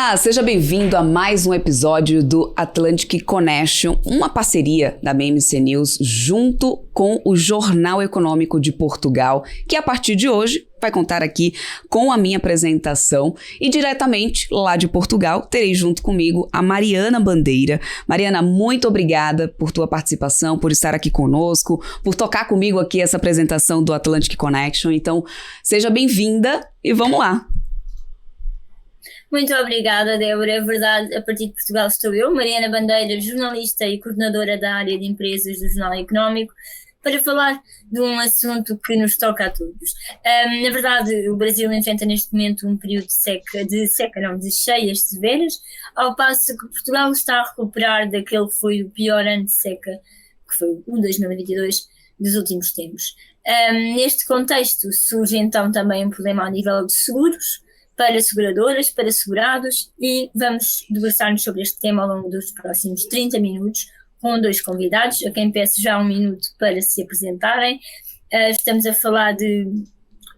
Olá, seja bem-vindo a mais um episódio do Atlantic Connection, uma parceria da BMC News junto com o Jornal Econômico de Portugal, que a partir de hoje vai contar aqui com a minha apresentação e diretamente lá de Portugal terei junto comigo a Mariana Bandeira. Mariana, muito obrigada por tua participação, por estar aqui conosco, por tocar comigo aqui essa apresentação do Atlantic Connection. Então, seja bem-vinda e vamos lá. Muito obrigada, Débora. É verdade, a partir de Portugal estou eu, Mariana Bandeira, jornalista e coordenadora da área de empresas do Jornal Económico, para falar de um assunto que nos toca a todos. Na verdade, o Brasil enfrenta neste momento um período de cheias severas, ao passo que Portugal está a recuperar daquele que foi o pior ano de seca, que foi o 2022, dos últimos tempos. Neste contexto surge então também um problema a nível de seguros, para seguradoras, para segurados, e vamos debruçar-nos sobre este tema ao longo dos próximos 30 minutos, com dois convidados, a quem peço já um minuto para se apresentarem. Estamos a falar de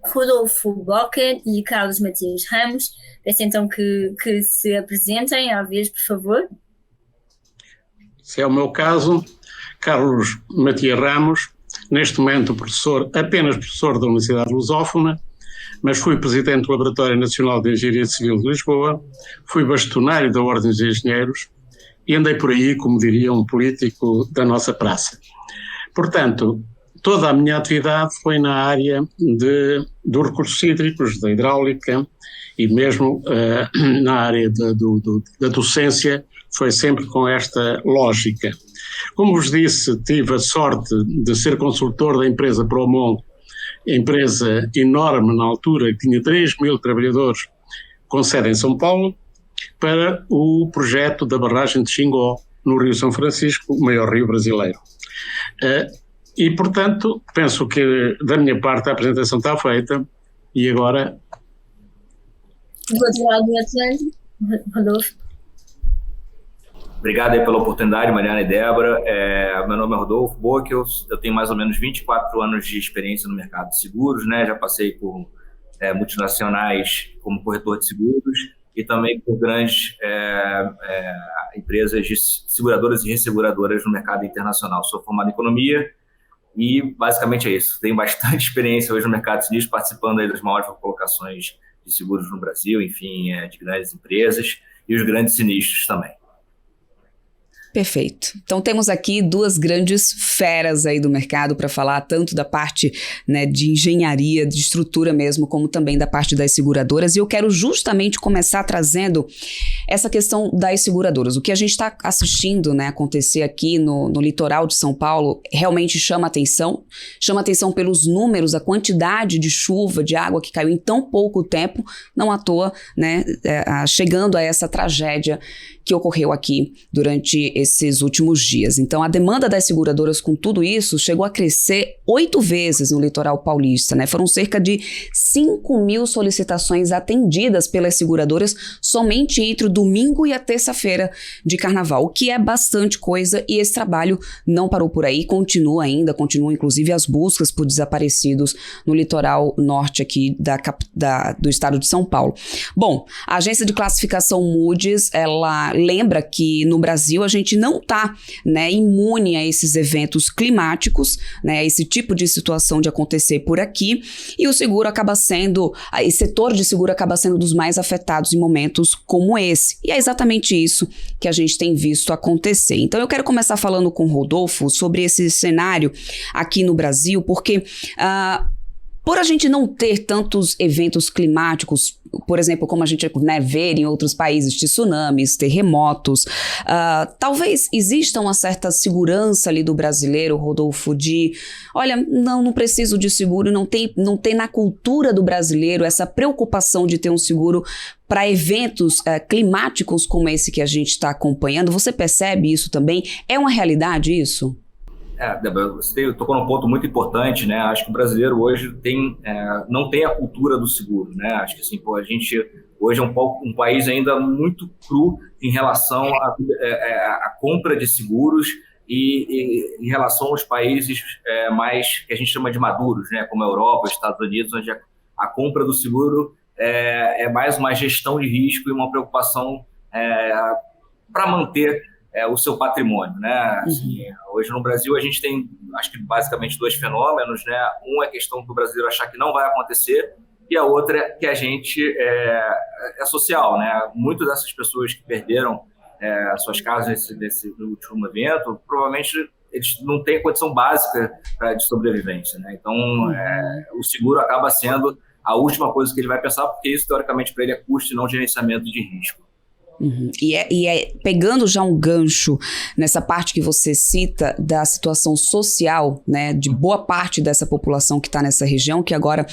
Rodolfo Boca e Carlos Matias Ramos. Peço então que se apresentem à vez, por favor. Se é o meu caso, Carlos Matias Ramos, neste momento apenas professor da Universidade Lusófona, mas fui presidente do Laboratório Nacional de Engenharia Civil de Lisboa, fui bastonário da Ordem dos Engenheiros e andei por aí, como diria um político da nossa praça. Portanto, toda a minha atividade foi na área dos recursos hídricos, da hidráulica e mesmo na área da docência, foi sempre com esta lógica. Como vos disse, tive a sorte de ser consultor da empresa Promon, empresa enorme na altura, que tinha 3.000 trabalhadores com sede em São Paulo, para o projeto da barragem de Xingó, no Rio São Francisco, o maior rio brasileiro. E, portanto, penso que da minha parte a apresentação está feita e agora... Do outro lado do Atlântico, Rodolfo. Obrigado aí pela oportunidade, Mariana e Débora. Meu nome é Rodolfo Boca, eu tenho mais ou menos 24 anos de experiência no mercado de seguros, né? Já passei por multinacionais como corretor de seguros e também por grandes empresas de seguradoras e resseguradoras no mercado internacional. Sou formado em economia e basicamente é isso. Tenho bastante experiência hoje no mercado de sinistros, participando aí das maiores colocações de seguros no Brasil, enfim, de grandes empresas e os grandes sinistros também. Perfeito. Então temos aqui duas grandes feras aí do mercado para falar tanto da parte, né, de engenharia, de estrutura mesmo, como também da parte das seguradoras. E eu quero justamente começar trazendo essa questão das seguradoras. O que a gente está assistindo, né, acontecer aqui no litoral de São Paulo realmente chama atenção pelos números, a quantidade de chuva, de água que caiu em tão pouco tempo, não à toa, né, chegando a essa tragédia que ocorreu aqui durante esses últimos dias. Então, a demanda das seguradoras com tudo isso chegou a crescer 8 vezes no litoral paulista, né? Foram cerca de 5.000 solicitações atendidas pelas seguradoras somente entre o domingo e a terça-feira de carnaval, o que é bastante coisa, e esse trabalho não parou por aí, continuam inclusive as buscas por desaparecidos no litoral norte aqui do estado de São Paulo. Bom, a agência de classificação Moody's, ela lembra que no Brasil a gente não está, né, imune a esses eventos climáticos, né, esse tipo de situação de acontecer por aqui, e o seguro acaba sendo, esse setor de seguro acaba sendo dos mais afetados em momentos como esse. E é exatamente isso que a gente tem visto acontecer. Então eu quero começar falando com o Rodolfo sobre esse cenário aqui no Brasil, porque por a gente não ter tantos eventos climáticos, por exemplo, como a gente, né, vê em outros países, tsunamis, terremotos, talvez exista uma certa segurança ali do brasileiro, Rodolfo, de, olha, não preciso de seguro, não tem na cultura do brasileiro essa preocupação de ter um seguro para eventos climáticos como esse que a gente está acompanhando. Você percebe isso também? É uma realidade isso? Débora, você tocou num ponto muito importante, né? Acho que o brasileiro hoje não tem a cultura do seguro, né? Acho que assim, a gente hoje é um país ainda muito cru em relação à compra de seguros e em relação aos países mais que a gente chama de maduros, né? Como a Europa, os Estados Unidos, onde a compra do seguro é mais uma gestão de risco e uma preocupação para manter o seu patrimônio, né? Assim, hoje no Brasil a gente tem, acho que basicamente 2 fenômenos, né? Um é a questão do brasileiro achar que não vai acontecer, e a outra é que a gente é social, né? Muitas dessas pessoas que perderam suas casas nesse último evento, provavelmente eles não têm condição básica de sobrevivência, né? Então, o seguro acaba sendo a última coisa que ele vai pensar, porque isso, teoricamente, para ele é custo e não gerenciamento de risco. E pegando já um gancho nessa parte que você cita da situação social, né, de boa parte dessa população que está nessa região, que agora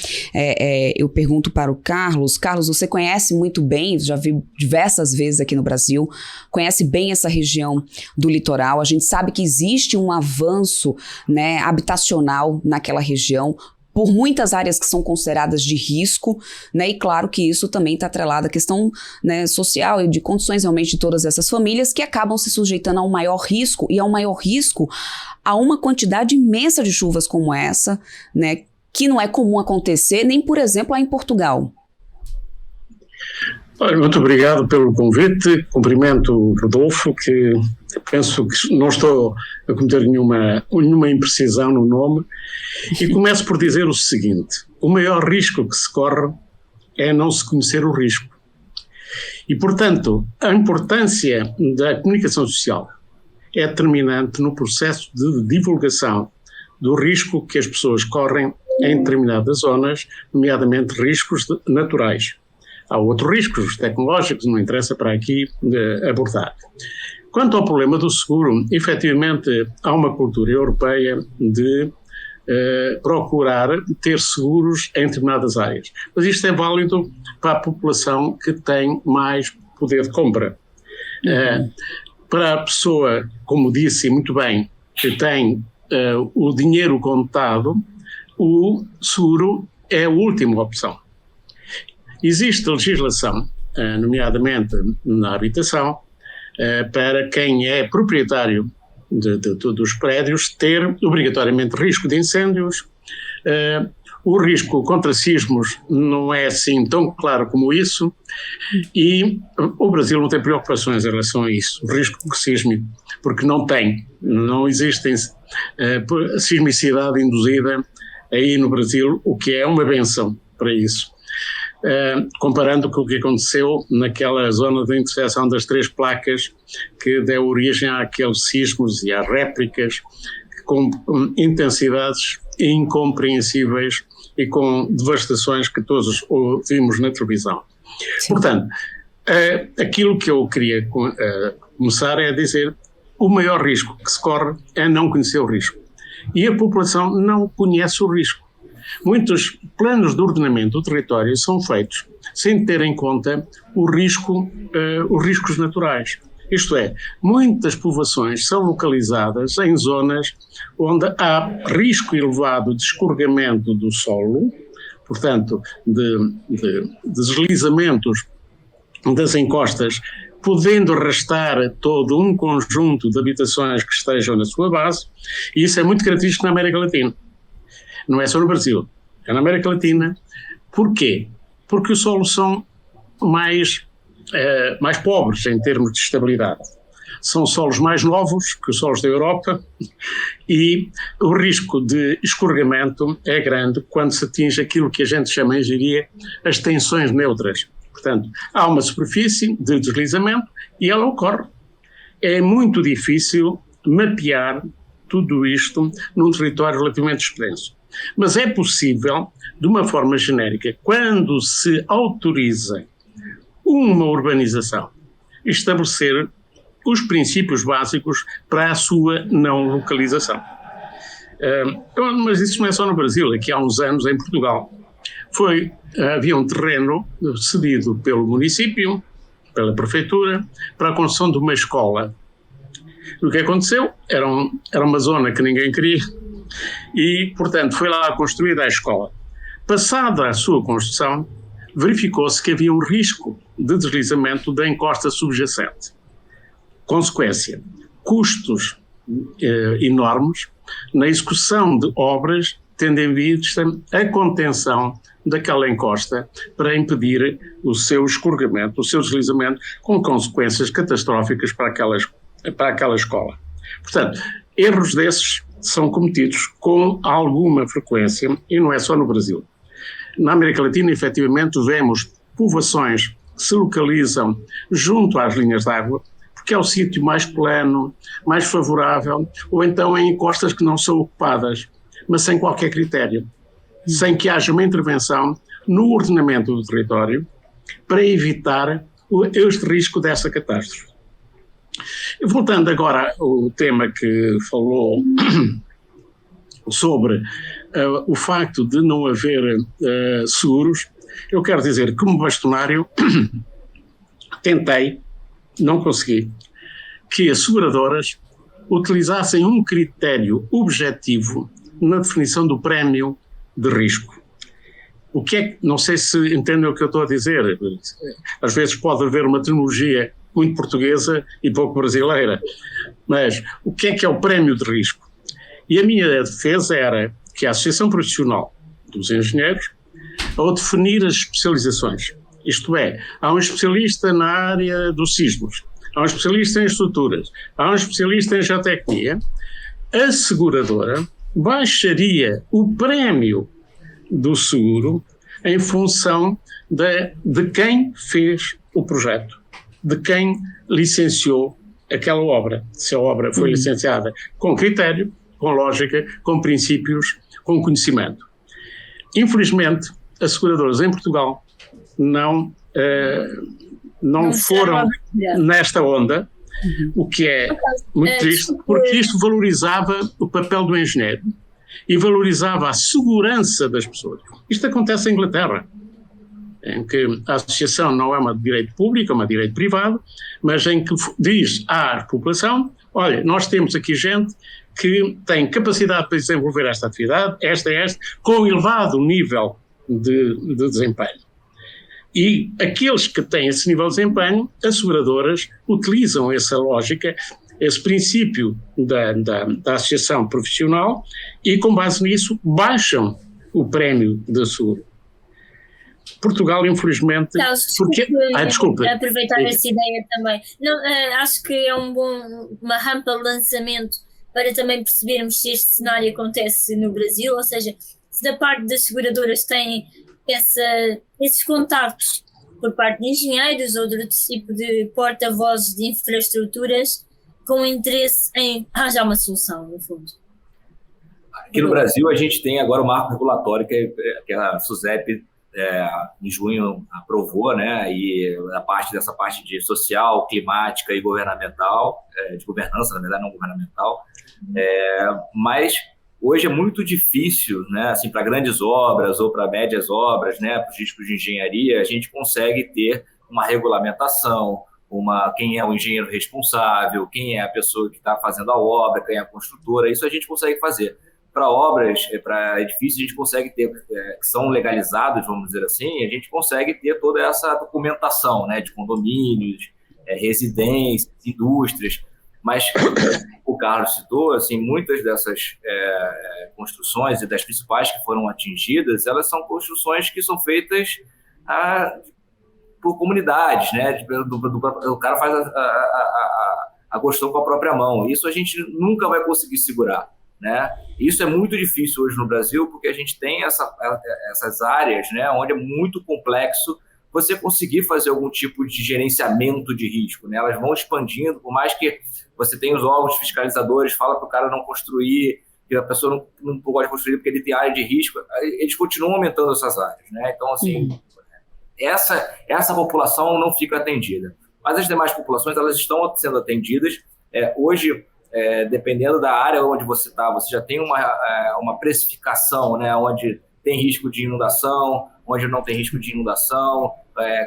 eu pergunto para o Carlos. Carlos, você conhece muito bem, já vi diversas vezes aqui no Brasil, conhece bem essa região do litoral. A gente sabe que existe um avanço, né, habitacional naquela região, por muitas áreas que são consideradas de risco, né? E claro que isso também está atrelado à questão, né, social e de condições realmente de todas essas famílias que acabam se sujeitando a um maior risco, e ao maior risco a uma quantidade imensa de chuvas como essa, né, que não é comum acontecer nem, por exemplo, lá em Portugal. Muito obrigado pelo convite, cumprimento o Rodolfo, que penso que não estou a cometer nenhuma imprecisão no nome, e começo por dizer o seguinte: o maior risco que se corre é não se conhecer o risco. E, portanto, a importância da comunicação social é determinante no processo de divulgação do risco que as pessoas correm em determinadas zonas, nomeadamente riscos naturais. Há outros riscos tecnológicos, não interessa para aqui abordar. Quanto ao problema do seguro, efetivamente há uma cultura europeia de procurar ter seguros em determinadas áreas. Mas isto é válido para a população que tem mais poder de compra. Para a pessoa, como disse muito bem, que tem o dinheiro contado, o seguro é a última opção. Existe legislação, nomeadamente na habitação, para quem é proprietário dos prédios ter obrigatoriamente risco de incêndios. O risco contra sismos não é assim tão claro como isso, e o Brasil não tem preocupações em relação a isso, o risco sísmico, porque não existe sismicidade induzida aí no Brasil, o que é uma benção para isso. Comparando com o que aconteceu naquela zona de interseção das 3 placas que deu origem àqueles sismos e às réplicas com intensidades incompreensíveis e com devastações que todos ouvimos na televisão. Sim. Portanto, aquilo que eu queria começar é dizer: o maior risco que se corre é não conhecer o risco. E a população não conhece o risco. Muitos planos de ordenamento do território são feitos sem ter em conta os riscos naturais. Isto é, muitas povoações são localizadas em zonas onde há risco elevado de escorregamento do solo, portanto, de deslizamentos das encostas, podendo arrastar todo um conjunto de habitações que estejam na sua base, e isso é muito característico na América Latina. Não é só no Brasil, é na América Latina. Porquê? Porque os solos são mais pobres em termos de estabilidade. São solos mais novos que os solos da Europa e o risco de escorregamento é grande quando se atinge aquilo que a gente chama em engenharia as tensões neutras. Portanto, há uma superfície de deslizamento e ela ocorre. É muito difícil mapear tudo isto num território relativamente extenso. Mas é possível, de uma forma genérica, quando se autoriza uma urbanização, estabelecer os princípios básicos para a sua não localização. Mas isso não é só no Brasil, aqui há uns anos em Portugal. Havia um terreno cedido pelo município, pela prefeitura, para a construção de uma escola. O que aconteceu? Era uma zona que ninguém queria e, portanto, foi lá construída a escola. Passada a sua construção, verificou-se que havia um risco de deslizamento da encosta subjacente. Consequência, custos enormes na execução de obras, tendo em vista a contenção daquela encosta para impedir o seu escorregamento, o seu deslizamento, com consequências catastróficas para aquela escola. Portanto, erros desses são cometidos com alguma frequência, e não é só no Brasil. Na América Latina, efetivamente, vemos povoações que se localizam junto às linhas de água, porque é o sítio mais plano, mais favorável, ou então em encostas que não são ocupadas, mas sem qualquer critério, sem que haja uma intervenção no ordenamento do território para evitar este risco dessa catástrofe. Voltando agora ao tema que falou sobre o facto de não haver seguros, eu quero dizer que, como bastonário, tentei, não consegui, que as seguradoras utilizassem um critério objetivo na definição do prémio de risco. O que é, não sei se entendem o que eu estou a dizer, às vezes pode haver uma terminologia muito portuguesa e pouco brasileira, mas o que é o prémio de risco? E a minha defesa era que a Associação Profissional dos Engenheiros, ao definir as especializações, isto é, há um especialista na área dos sismos, há um especialista em estruturas, há um especialista em geotecnia, a seguradora baixaria o prémio do seguro em função de quem fez o projeto, de quem licenciou aquela obra, se a obra foi licenciada com critério, com lógica, com princípios, com conhecimento. Infelizmente, as seguradoras em Portugal não foram nesta onda, o que é muito triste, porque isto valorizava o papel do engenheiro e valorizava a segurança das pessoas. Isto acontece em Inglaterra, em que a associação não é uma de direito público, é uma de direito privado, mas em que diz à população, olha, nós temos aqui gente que tem capacidade para desenvolver esta atividade, esta, com elevado nível de desempenho. E aqueles que têm esse nível de desempenho, as seguradoras utilizam essa lógica, esse princípio da associação profissional e, com base nisso, baixam o prémio de seguro. Portugal, infelizmente... Desculpa. Aproveitar essa ideia também. Não, acho que é uma rampa de lançamento para também percebermos se este cenário acontece no Brasil, ou seja, se da parte das seguradoras têm esses contactos por parte de engenheiros ou de outro tipo de porta-vozes de infraestruturas com interesse em arranjar uma solução, no fundo. Aqui no Brasil a gente tem agora o marco regulatório que a SUSEP em junho aprovou, né, e dessa parte de social, climática e governamental, de governança, na verdade, não governamental, mas hoje é muito difícil, né, assim, para grandes obras ou para médias obras, né, para os riscos de engenharia, a gente consegue ter uma regulamentação, quem é o engenheiro responsável, quem é a pessoa que está fazendo a obra, quem é a construtora, isso a gente consegue fazer. Para obras, para edifícios, a gente consegue ter, que são legalizados, vamos dizer assim, a gente consegue ter toda essa documentação, né, de condomínios, residências, indústrias, mas o Carlos citou, assim, muitas dessas construções e das principais que foram atingidas, elas são construções que são feitas por comunidades, né, o cara faz a construção com a própria mão, isso a gente nunca vai conseguir segurar. Né? Isso é muito difícil hoje no Brasil, porque a gente tem essas áreas, né, onde é muito complexo você conseguir fazer algum tipo de gerenciamento de risco, né? Elas vão expandindo, por mais que você tenha os órgãos fiscalizadores, fala para o cara não construir, que a pessoa não pode construir porque ele tem área de risco, eles continuam aumentando essas áreas, né? Então, assim, essa população não fica atendida. Mas as demais populações, elas estão sendo atendidas. Hoje, dependendo da área onde você está, você já tem uma precificação, né, onde tem risco de inundação, onde não tem risco de inundação,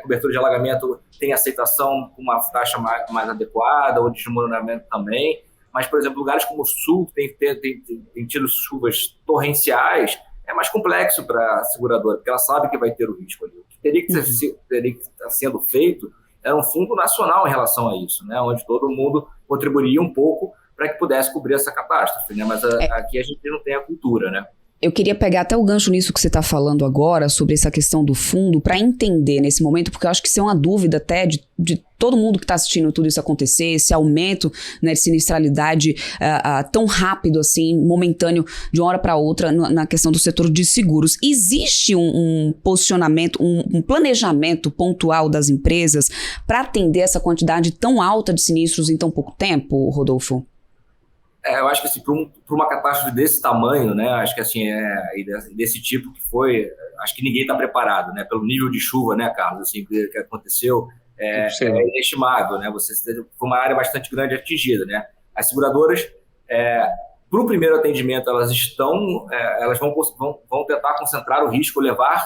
cobertura de alagamento tem aceitação com uma taxa mais adequada, ou de desmoronamento também. Mas, por exemplo, lugares como o Sul, que tem tido chuvas torrenciais, é mais complexo para a seguradora, porque ela sabe que vai ter o risco ali. O que teria que estar sendo feito era um fundo nacional em relação a isso, né, onde todo mundo contribuiria um pouco para que pudesse cobrir essa catástrofe, né? Mas aqui a gente não tem a cultura, né? Eu queria pegar até o gancho nisso que você está falando agora, sobre essa questão do fundo, para entender nesse momento, porque eu acho que isso é uma dúvida até de todo mundo que está assistindo tudo isso acontecer, esse aumento, né, de sinistralidade tão rápido assim, momentâneo, de uma hora para outra, na questão do setor de seguros. Existe um posicionamento, um planejamento pontual das empresas para atender essa quantidade tão alta de sinistros em tão pouco tempo, Rodolfo? Eu acho que assim, para uma catástrofe desse tamanho, né, acho que assim, desse tipo que foi, acho que ninguém está preparado, né, pelo nível de chuva, né, Carlos, assim, que aconteceu, é inestimável, né, foi uma área bastante grande atingida, né. As seguradoras, para o primeiro atendimento, elas vão tentar concentrar o risco, levar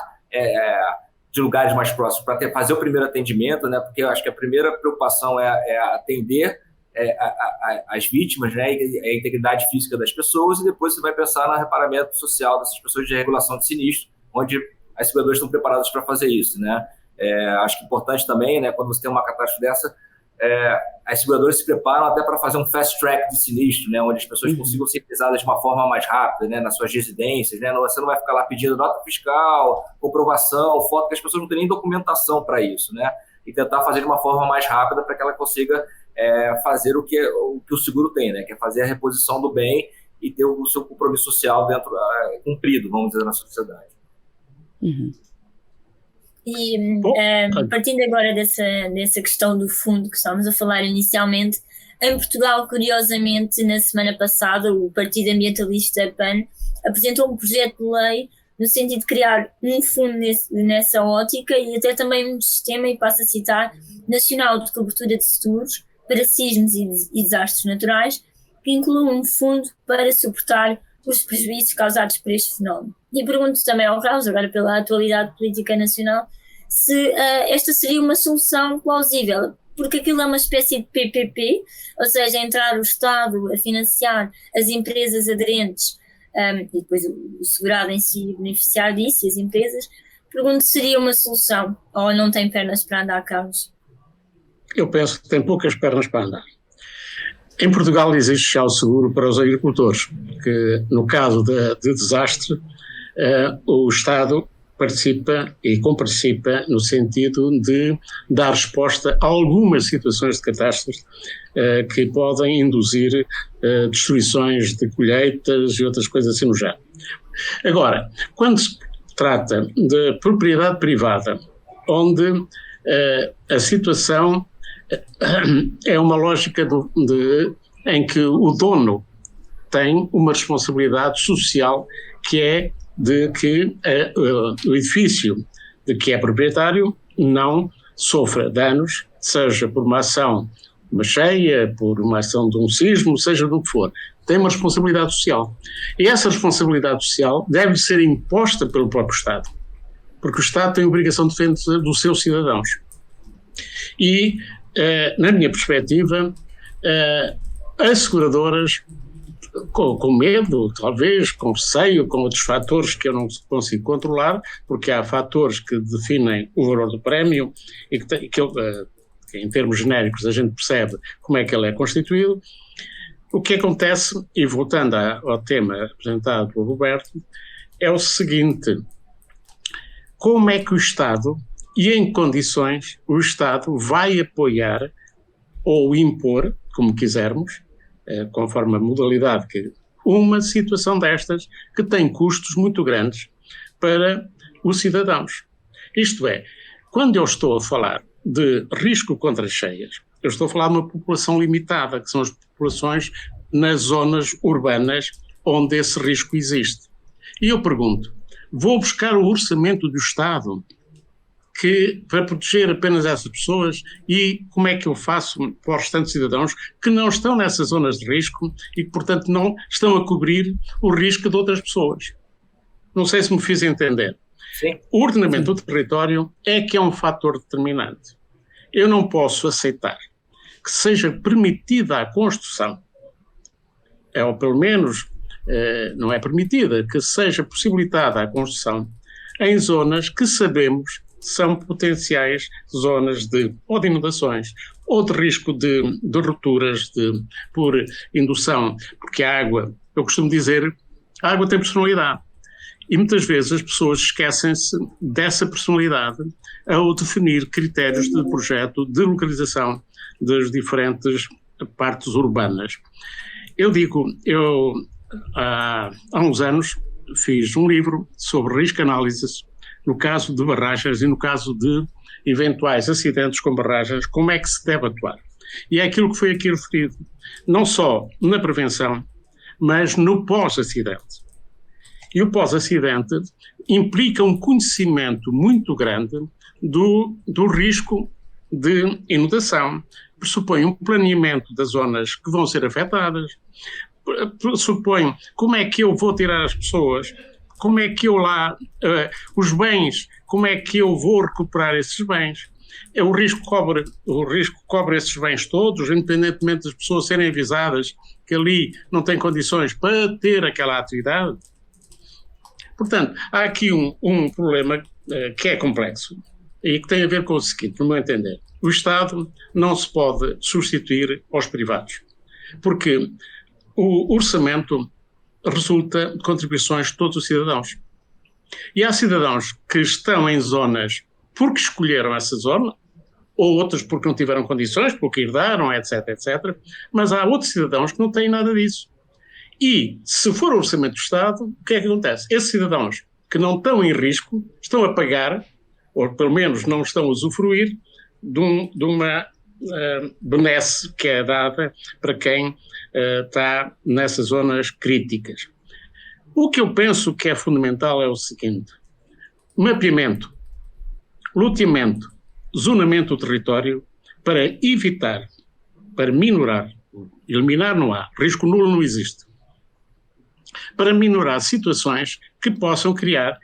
de lugares mais próximos para fazer o primeiro atendimento, né, porque eu acho que a primeira preocupação é atender as vítimas, né, e a integridade física das pessoas, e depois você vai pensar no reparamento social dessas pessoas, de regulação de sinistro, onde as seguradoras estão preparadas para fazer isso, né. Acho que é importante também, né, quando você tem uma catástrofe dessa, as seguradoras se preparam até para fazer um fast track de sinistro, né, onde as pessoas consigam ser pesadas de uma forma mais rápida, né, nas suas residências, né, você não vai ficar lá pedindo nota fiscal, comprovação, foto, que as pessoas não têm nem documentação para isso, né, e tentar fazer de uma forma mais rápida para que ela consiga fazer o que o seguro tem, né, que é fazer a reposição do bem e ter o seu compromisso social cumprido, vamos dizer, na sociedade. Uhum. E partindo agora dessa questão do fundo que estávamos a falar inicialmente, em Portugal, curiosamente, na semana passada, o Partido Ambientalista PAN apresentou um projeto de lei no sentido de criar um fundo nessa ótica e até também um sistema, e passo a citar, nacional de cobertura de seguros para sismos e desastres naturais, que inclui um fundo para suportar os prejuízos causados por este fenómeno. E pergunto também ao Carlos, agora pela atualidade política nacional, se esta seria uma solução plausível, porque aquilo é uma espécie de PPP, ou seja, entrar o Estado a financiar as empresas aderentes e depois o segurado em si beneficiar disso, e as empresas. Pergunto se seria uma solução ou não tem pernas para andar, Carlos? Eu penso que tem poucas pernas para andar. Em Portugal existe já o seguro para os agricultores, que no caso de desastre, o Estado participa e comparticipa no sentido de dar resposta a algumas situações de catástrofes que podem induzir destruições de colheitas e outras coisas assim no género. Agora, quando se trata de propriedade privada, onde a situação é uma lógica em que o dono tem uma responsabilidade social, que é de que o edifício de que é proprietário não sofra danos, seja por uma ação de uma cheia, por uma ação de um sismo, seja do que for. Tem uma responsabilidade social. E essa responsabilidade social deve ser imposta pelo próprio Estado, porque o Estado tem a obrigação de defender dos seus cidadãos. E, na minha perspectiva, as seguradoras, com medo, talvez, com receio, com outros fatores que eu não consigo controlar, porque há fatores que definem o valor do prémio e que em termos genéricos a gente percebe como é que ele é constituído. O que acontece, e voltando ao tema apresentado pelo Roberto, é o seguinte: como é que o Estado, e em que condições, o Estado vai apoiar ou impor, como quisermos, conforme a modalidade, uma situação destas que tem custos muito grandes para os cidadãos. Isto é, quando eu estou a falar de risco contra cheias, eu estou a falar de uma população limitada, que são as populações nas zonas urbanas onde esse risco existe. E eu pergunto, vou buscar o orçamento do Estado para proteger apenas essas pessoas, e como é que eu faço para os restantes cidadãos que não estão nessas zonas de risco e que, portanto, não estão a cobrir o risco de outras pessoas? Não sei se me fiz entender. Sim. O ordenamento do território é que é um fator determinante. Eu não posso aceitar que seja permitida a construção, ou pelo menos não é permitida, que seja possibilitada a construção em zonas que sabemos são potenciais zonas ou de inundações, ou de risco de rupturas por indução, porque a água, eu costumo dizer, a água tem personalidade. E muitas vezes as pessoas esquecem-se dessa personalidade ao definir critérios de projeto de localização das diferentes partes urbanas. Eu há uns anos fiz um livro sobre risco-análises no caso de barragens e no caso de eventuais acidentes com barragens, como é que se deve atuar. E é aquilo que foi aqui referido, não só na prevenção, mas no pós-acidente. E o pós-acidente implica um conhecimento muito grande do risco de inundação, pressupõe um planeamento das zonas que vão ser afetadas, pressupõe como é que eu vou tirar as pessoas, como é que eu os bens, como é que eu vou recuperar esses bens. O risco cobre esses bens todos, independentemente das pessoas serem avisadas que ali não têm condições para ter aquela atividade. Portanto, há aqui um problema que é complexo e que tem a ver com o seguinte, no meu entender. O Estado não se pode substituir aos privados, porque o orçamento resulta de contribuições de todos os cidadãos. E há cidadãos que estão em zonas porque escolheram essa zona, ou outros porque não tiveram condições, porque herdaram, etc., etc., mas há outros cidadãos que não têm nada disso. E, se for o orçamento do Estado, o que é que acontece? Esses cidadãos que não estão em risco estão a pagar, ou pelo menos não estão a usufruir, de uma benesse que é dada para quem está nessas zonas críticas. O que eu penso que é fundamental é o seguinte: mapeamento, loteamento, zonamento do território para evitar, para minorar, eliminar não há, risco nulo não existe, para minorar situações que possam criar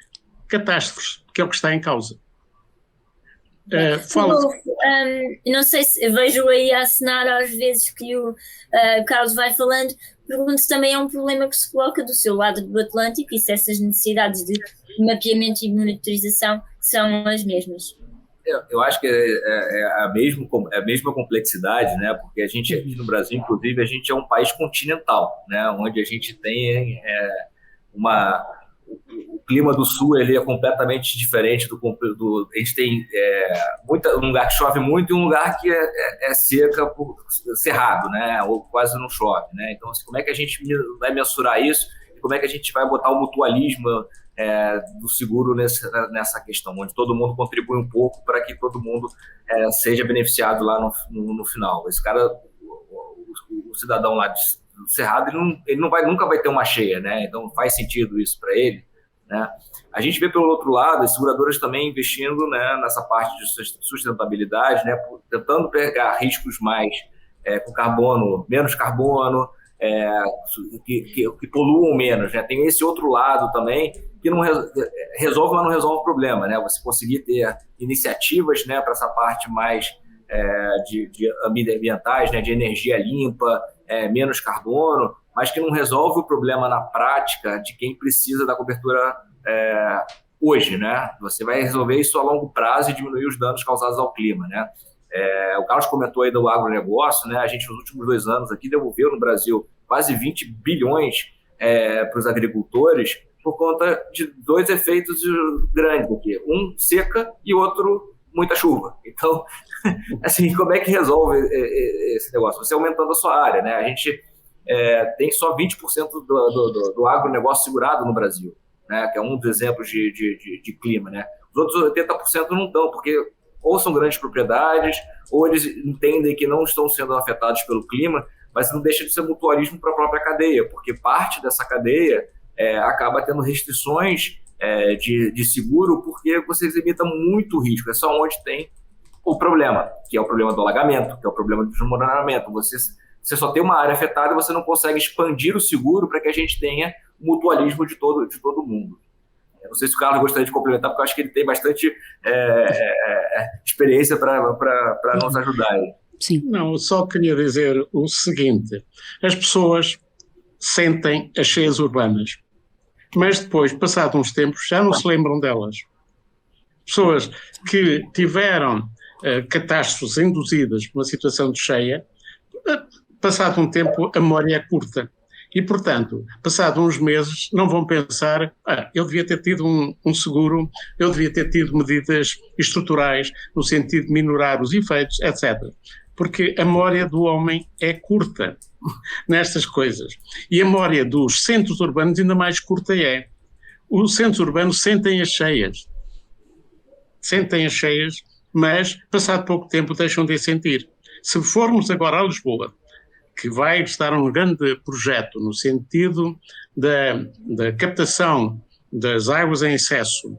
catástrofes, que é o que está em causa. Não sei se vejo aí a acenar às vezes que o Carlos vai falando, pergunto se também é um problema que se coloca do seu lado do Atlântico e se essas necessidades de mapeamento e monitorização são as mesmas. Eu acho que é a mesma complexidade, né? Porque a gente aqui no Brasil, inclusive, a gente é um país continental, né? Onde a gente tem o clima do sul, ele é completamente diferente a gente tem um lugar que chove muito e um lugar que é seca, cerrado, né? Ou quase não chove, né? Então, assim, como é que a gente vai mensurar isso? E como é que a gente vai botar o mutualismo do seguro nessa questão, onde todo mundo contribui um pouco para que todo mundo seja beneficiado lá no final. Esse cara, o cidadão lá do Cerrado, ele nunca vai ter uma cheia, né? Então faz sentido isso para ele, né? A gente vê pelo outro lado as seguradoras também investindo, né, nessa parte de sustentabilidade, né, tentando pegar riscos mais com carbono, menos carbono, que poluam menos, né? Tem esse outro lado também que não resolve, mas não resolve o problema, né? Você conseguir ter iniciativas, né, para essa parte mais de ambientais, né, de energia limpa, menos carbono, mas que não resolve o problema na prática de quem precisa da cobertura hoje, né? Você vai resolver isso a longo prazo e diminuir os danos causados ao clima, né? O Carlos comentou aí do agronegócio, né? A gente, nos últimos 2 anos aqui, devolveu no Brasil quase 20 bilhões para os agricultores por conta de 2 efeitos grandes aqui. Um, seca, e outro, muita chuva. Então, assim, como é que resolve esse negócio? Você aumentando a sua área, né? A gente tem só 20% do agronegócio segurado no Brasil, né? Que é um dos exemplos de clima, né? Os outros 80% não estão, porque ou são grandes propriedades, ou eles entendem que não estão sendo afetados pelo clima, mas não deixa de ser mutualismo para a própria cadeia, porque parte dessa cadeia acaba tendo restrições de seguro, porque você limita muito o risco. É só onde tem o problema, que é o problema do alagamento, que é o problema do desmoronamento. Você só tem uma área afetada e você não consegue expandir o seguro para que a gente tenha mutualismo de todo mundo. Não sei se o Carlos gostaria de complementar, porque eu acho que ele tem bastante experiência para nos ajudar. Sim. Não, eu só queria dizer o seguinte: as pessoas sentem as cheias urbanas, mas depois, passados uns tempos, já não se lembram delas. Pessoas que tiveram catástrofes induzidas por uma situação de cheia, passado um tempo a memória é curta. E, portanto, passados uns meses, não vão pensar, eu devia ter tido um seguro, eu devia ter tido medidas estruturais no sentido de minorar os efeitos, etc. Porque a memória do homem é curta nestas coisas. E a memória dos centros urbanos ainda mais curta é. Os centros urbanos sentem as cheias, mas, passado pouco tempo, deixam de sentir. Se formos agora a Lisboa, que vai estar um grande projeto no sentido da captação das águas em excesso,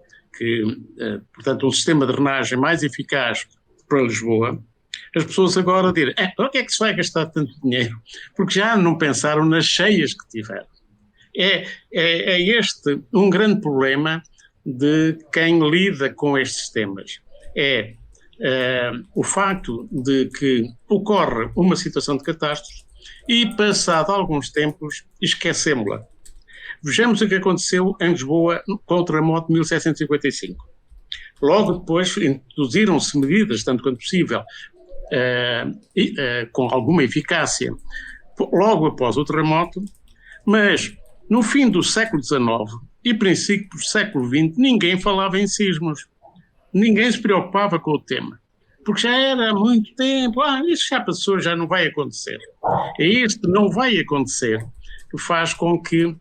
portanto, um sistema de drenagem mais eficaz para Lisboa, as pessoas agora dirão, para que é que se vai gastar tanto dinheiro? Porque já não pensaram nas cheias que tiveram. É este um grande problema de quem lida com estes temas. O facto de que ocorre uma situação de catástrofe e, passado alguns tempos, esquecemos-la. Vejamos o que aconteceu em Lisboa com o terremoto de 1755. Logo depois introduziram-se medidas, tanto quanto possível, com alguma eficácia, logo após o terremoto, mas no fim do século XIX e princípio do século XX, ninguém falava em sismos. Ninguém se preocupava com o tema. Porque já era há muito tempo, isso já passou, já não vai acontecer. É este não vai acontecer que faz com que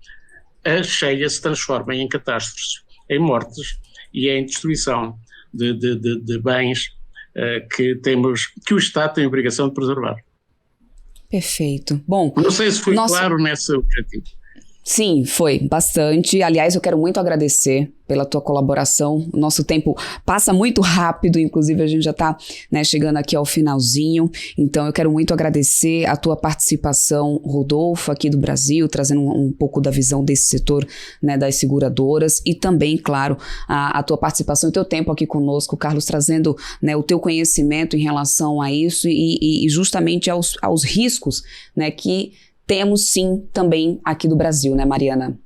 a cheia se transforme em catástrofes, em mortes e em destruição de bens que o Estado tem a obrigação de preservar. Perfeito. Bom, não sei se fui claro nesse objetivo. Sim, foi bastante. Aliás, eu quero muito agradecer pela tua colaboração. O nosso tempo passa muito rápido, inclusive a gente já está, né, chegando aqui ao finalzinho. Então eu quero muito agradecer a tua participação, Rodolfo, aqui do Brasil, trazendo um pouco da visão desse setor, né, das seguradoras, e também, claro, a tua participação e o teu tempo aqui conosco, Carlos, trazendo, né, o teu conhecimento em relação a isso e justamente aos riscos, né, que temos sim também aqui do Brasil, né, Mariana?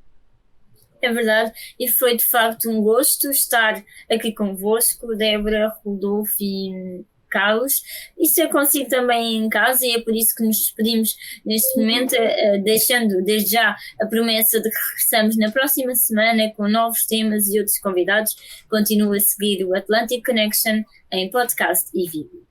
É verdade, e foi de facto um gosto estar aqui convosco, Débora, Rodolfo e Carlos. Isso eu consigo também em casa e é por isso que nos despedimos neste momento, deixando desde já a promessa de que regressamos na próxima semana com novos temas e outros convidados. Continua a seguir o Atlantic Connection em podcast e vídeo.